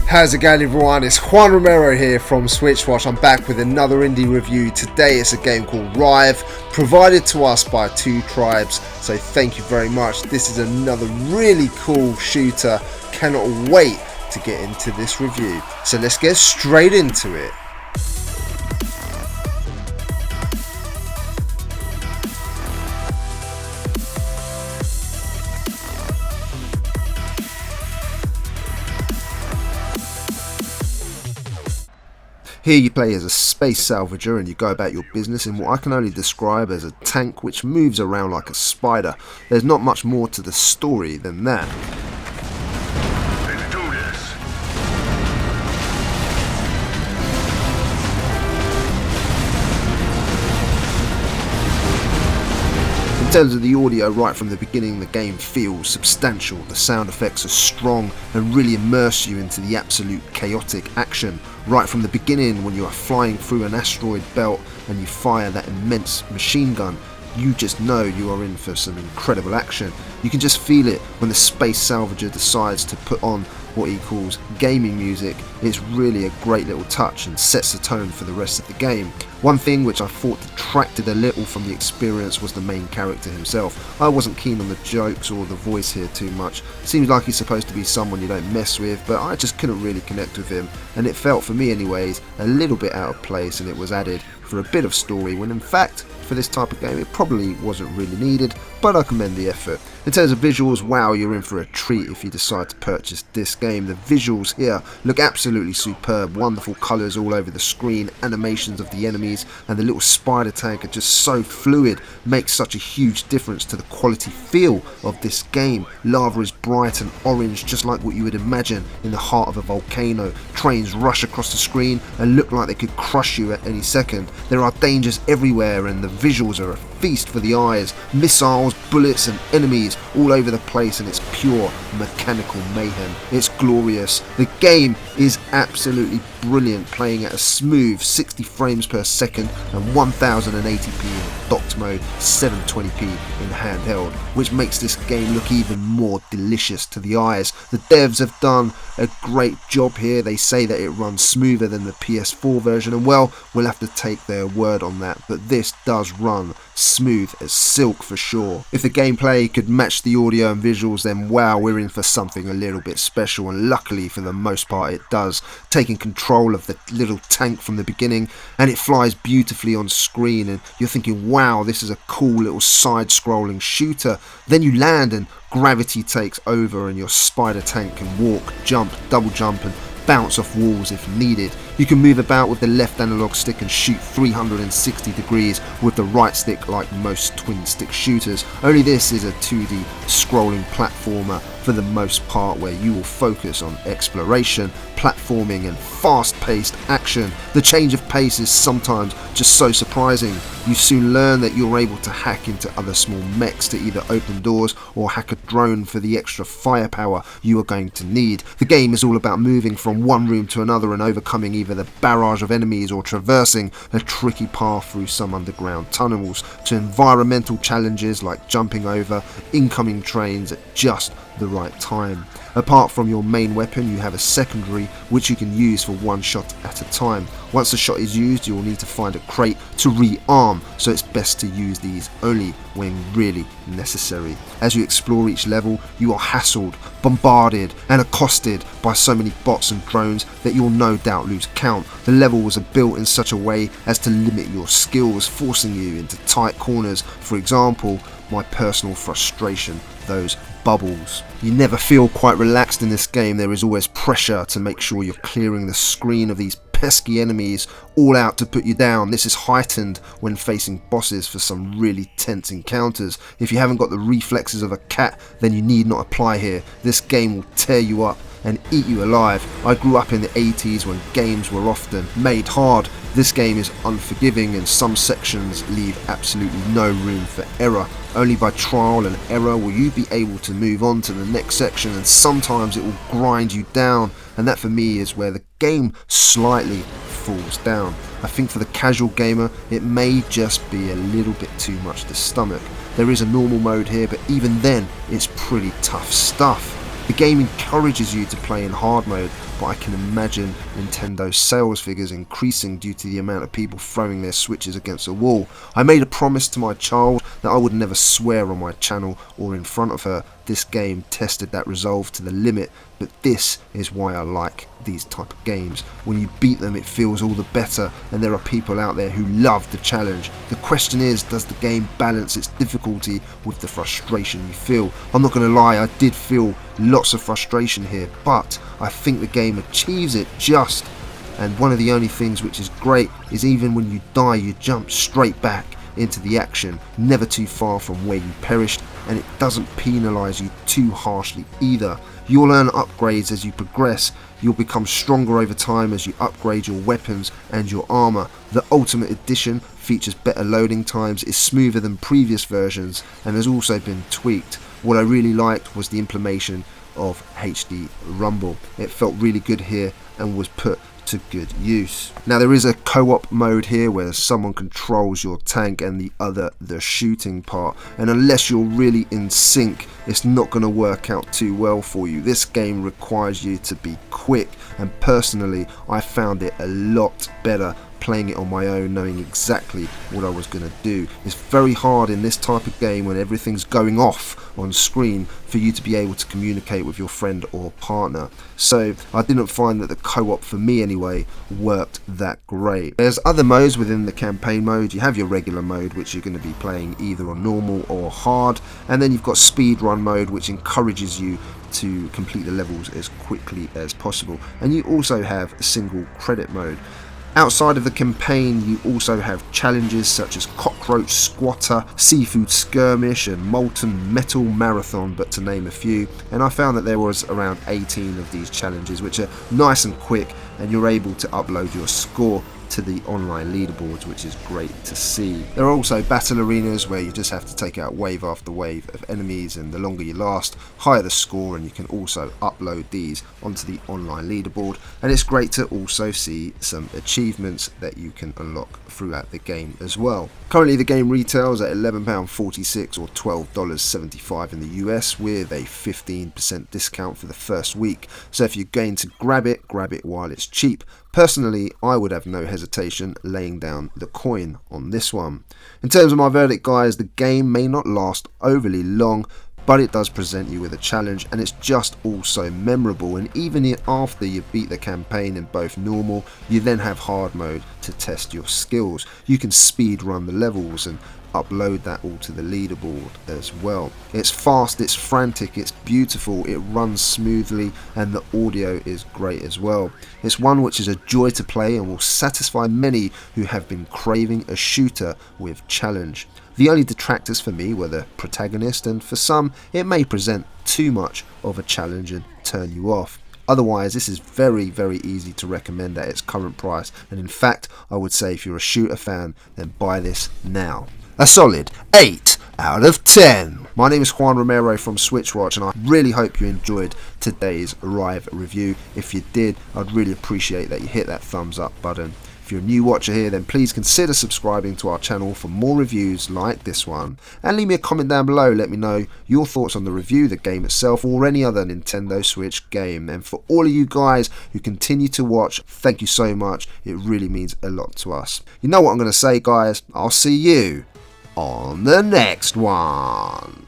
How's it going, everyone? It's Juan Romero here from SwitchWatch. I'm back with another indie review. Today it's a game called Rive, provided to us by Two Tribes, so thank you very much. This is another really cool shooter. Cannot wait to get into this review. So let's get straight into it. Here you play as a space salvager and you go about your business in what I can only describe as a tank which moves around like a spider. There's not much more to the story than that. Let's do this. In terms of the audio, right from the beginning the game feels substantial. The sound effects are strong and really immerse you into the absolute chaotic action. Right from the beginning, when you are flying through an asteroid belt and you fire that immense machine gun, you just know you are in for some incredible action. You can just feel it when the space salvager decides to put on what he calls gaming music. It's really a great little touch and sets the tone for the rest of the game. One thing which I thought detracted a little from the experience was the main character himself. I wasn't keen on the jokes or the voice here too much. Seems like he's supposed to be someone you don't mess with, but I just couldn't really connect with him, and it felt, for me anyways, a little bit out of place, and it was added for a bit of story when in fact for this type of game it probably wasn't really needed, but I commend the effort. In terms of visuals, wow, you're in for a treat if you decide to purchase this game. The visuals here look absolutely superb, wonderful colours all over the screen, animations of the enemies, and the little spider tank are just so fluid, makes such a huge difference to the quality feel of this game. Lava is bright and orange, just like what you would imagine in the heart of a volcano. Trains rush across the screen and look like they could crush you at any second. There are dangers everywhere and the visuals are a feast for the eyes. Missiles, bullets and enemies all over the place, and it's pure mechanical mayhem. It's glorious. The game is absolutely brilliant, playing at a smooth 60 frames per second and 1080p in docked mode, 720p in handheld, which makes this game look even more delicious to the eyes. The devs have done a great job here. They say that it runs smoother than the PS4 version, and well, we'll have to take their word on that, but this does run smooth as silk for sure. If the gameplay could match the audio and visuals, then wow, we're in for something a little bit special, and luckily for the most part it does. Taking control of the little tank from the beginning, and it flies beautifully on screen, and you're thinking, wow, this is a cool little side-scrolling shooter. Then you land and gravity takes over and your spider tank can walk, jump, double jump and bounce off walls if needed. You can move about with the left analog stick and shoot 360 degrees with the right stick like most twin stick shooters. Only this is a 2D scrolling platformer for the most part, where you will focus on exploration, platforming and fast-paced action. The change of pace is sometimes just so surprising. You soon learn that you're able to hack into other small mechs to either open doors or hack a drone for the extra firepower you are going to need. The game is all about moving from one room to another and overcoming either the barrage of enemies or traversing a tricky path through some underground tunnels, to environmental challenges like jumping over incoming trains at just the right time. Apart from your main weapon, you have a secondary which you can use for one shot at a time. Once the shot is used, you will need to find a crate to rearm, so it's best to use these only when really necessary. As you explore each level, you are hassled, bombarded and accosted by so many bots and drones that you'll no doubt lose count. The levels are built in such a way as to limit your skills, forcing you into tight corners. For example, my personal frustration, those bubbles. You never feel quite relaxed in this game. There is always pressure to make sure you're clearing the screen of these pesky enemies all out to put you down. This is heightened when facing bosses for some really tense encounters. If you haven't got the reflexes of a cat, then you need not apply here. This game will tear you up and eat you alive. I grew up in the 80s when games were often made hard. This game is unforgiving and some sections leave absolutely no room for error. Only by trial and error will you be able to move on to the next section, and sometimes it will grind you down, and that for me is where the game slightly falls down. I think for the casual gamer it may just be a little bit too much to stomach. There is a normal mode here, but even then it's pretty tough stuff. The game encourages you to play in hard mode, but I can imagine Nintendo's sales figures increasing due to the amount of people throwing their Switches against a wall. I made a promise to my child that I would never swear on my channel or in front of her. This game tested that resolve to the limit, but this is why I like these type of games. When you beat them, it feels all the better, and there are people out there who love the challenge. The question is, does the game balance its difficulty with the frustration you feel? I'm not going to lie, I did feel lots of frustration here, but I think the game achieves it just. And one of the only things which is great is even when you die, you jump straight back into the action, never too far from where you perished, and it doesn't penalise you too harshly either. You'll earn upgrades as you progress. You'll become stronger over time as you upgrade your weapons and your armour. The Ultimate Edition features better loading times, is smoother than previous versions, and has also been tweaked. What I really liked was the implementation of HD Rumble. It felt really good here and was put to good use. Now there is a co-op mode here where someone controls your tank and the other the shooting part, and unless you're really in sync, it's not going to work out too well for you. This game requires you to be quick, and personally I found it a lot better playing it on my own, knowing exactly what I was going to do. It's very hard in this type of game when everything's going off on screen for you to be able to communicate with your friend or partner. So I didn't find that the co-op, for me anyway, worked that great. There's other modes within the campaign mode. You have your regular mode, which you're going to be playing either on normal or hard, and then you've got speed run mode, which encourages you to complete the levels as quickly as possible, and you also have a single credit mode. Outside of the campaign, you also have challenges such as Cockroach Squatter, Seafood Skirmish and Molten Metal Marathon, but to name a few, and I found that there was around 18 of these challenges, which are nice and quick, and you're able to upload your score to the online leaderboards, which is great to see. There are also battle arenas where you just have to take out wave after wave of enemies, and the longer you last, higher the score, and you can also upload these onto the online leaderboard. And it's great to also see some achievements that you can unlock throughout the game as well. Currently the game retails at £11.46 or $12.75 in the US, with a 15% discount for the first week. So if you're going to grab it while it's cheap. Personally, I would have no hesitation laying down the coin on this one. In terms of my verdict, guys, the game may not last overly long, but it does present you with a challenge, and it's just also memorable. And even after you beat the campaign in both normal, you then have hard mode to test your skills. You can speed run the levels and upload that all to the leaderboard as well. It's fast, it's frantic, it's beautiful, it runs smoothly, and the audio is great as well. It's one which is a joy to play and will satisfy many who have been craving a shooter with challenge. The only detractors for me were the protagonist, and for some it may present too much of a challenge and turn you off. Otherwise, this is very, very easy to recommend at its current price, and in fact I would say if you're a shooter fan, then buy this now. A solid 8 out of 10. My name is Juan Romero from SwitchWatch, and I really hope you enjoyed today's Rive review. If you did, I'd really appreciate that you hit that thumbs up button. If you're a new watcher here, then please consider subscribing to our channel for more reviews like this one. And leave me a comment down below, let me know your thoughts on the review, the game itself, or any other Nintendo Switch game. And for all of you guys who continue to watch, thank you so much. It really means a lot to us. You know what I'm going to say, guys. I'll see you on the next one.